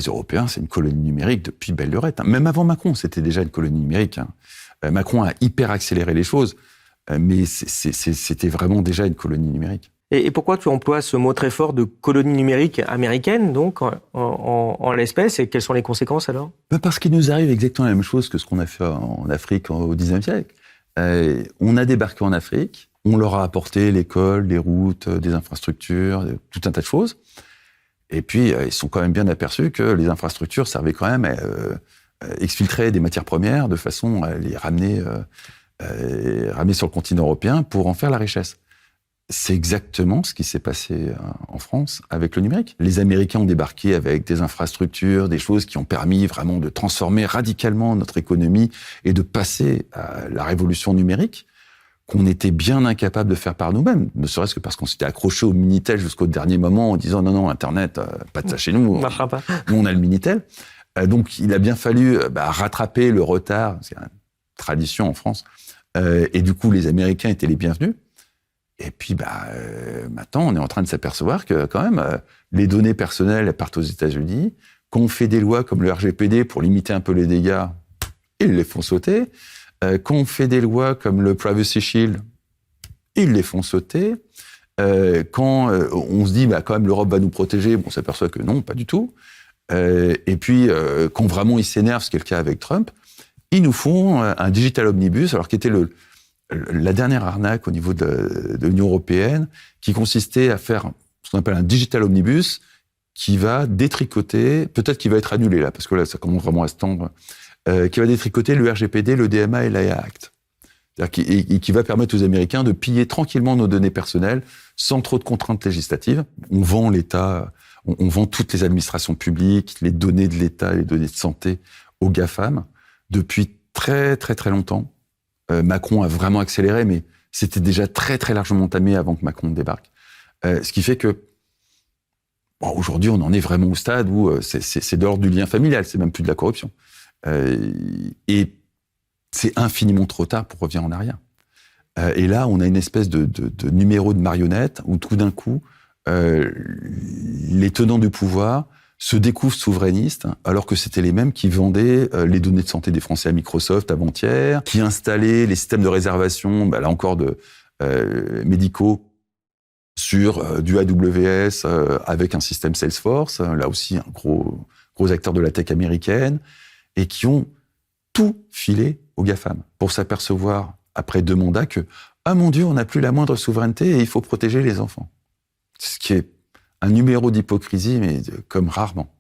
les Européens, c'est une colonie numérique depuis belle lurette. Même avant Macron, c'était déjà une colonie numérique. Macron a hyper accéléré les choses, mais c'était vraiment déjà une colonie numérique. Et pourquoi tu emploies ce mot très fort de colonie numérique américaine, donc, en l'espèce, et quelles sont les conséquences alors ? Parce qu'il nous arrive exactement la même chose que ce qu'on a fait en Afrique au XIXe siècle. On a débarqué en Afrique, on leur a apporté l'école, les routes, des infrastructures, tout un tas de choses. Et puis, ils sont quand même bien aperçus que les infrastructures servaient quand même à exfiltrer des matières premières de façon à les ramener sur le continent européen pour en faire la richesse. C'est exactement ce qui s'est passé en France avec le numérique. Les Américains ont débarqué avec des infrastructures, des choses qui ont permis vraiment de transformer radicalement notre économie et de passer à la révolution numérique qu'on était bien incapable de faire par nous-mêmes, ne serait-ce que parce qu'on s'était accroché au Minitel jusqu'au dernier moment en disant non, Internet, pas de ça chez nous, on marchera pas. Nous on a le Minitel. Donc il a bien fallu rattraper le retard, c'est une tradition en France, et du coup les Américains étaient les bienvenus. Et puis, maintenant, on est en train de s'apercevoir que, quand même, les données personnelles partent aux États-Unis. Quand on fait des lois comme le RGPD pour limiter un peu les dégâts, ils les font sauter. Quand on fait des lois comme le Privacy Shield, ils les font sauter. Quand on se dit, quand même, l'Europe va nous protéger, on s'aperçoit que non, pas du tout. Et puis, quand vraiment ils s'énervent, ce qui est le cas avec Trump, ils nous font un digital omnibus, alors qui était la dernière arnaque au niveau de l'Union européenne, qui consistait à faire ce qu'on appelle un digital omnibus, qui va détricoter, peut-être qu'il va être annulé là, parce que là, ça commence vraiment à se tendre, qui va détricoter le RGPD, le DMA et l'AIA Act. C'est-à-dire qui va permettre aux Américains de piller tranquillement nos données personnelles, sans trop de contraintes législatives. On vend l'État, on vend toutes les administrations publiques, les données de l'État, les données de santé aux GAFAM, depuis très très très longtemps. Macron a vraiment accéléré, mais c'était déjà très très largement entamé avant que Macron débarque. Ce qui fait que aujourd'hui, on en est vraiment au stade où c'est de l'ordre du lien familial, c'est même plus de la corruption. Et c'est infiniment trop tard pour revenir en arrière. Et là, on a une espèce de numéro de marionnette où tout d'un coup, les tenants du pouvoir se découvrent souverainistes, alors que c'était les mêmes qui vendaient les données de santé des Français à Microsoft avant-hier, qui installaient les systèmes de réservation, là encore, médicaux sur du AWS avec un système Salesforce, là aussi un gros acteur de la tech américaine, et qui ont tout filé aux GAFAM pour s'apercevoir, après 2 mandats, que « Ah mon Dieu, on n'a plus la moindre souveraineté et il faut protéger les enfants ». Ce qui est un numéro d'hypocrisie, mais comme rarement.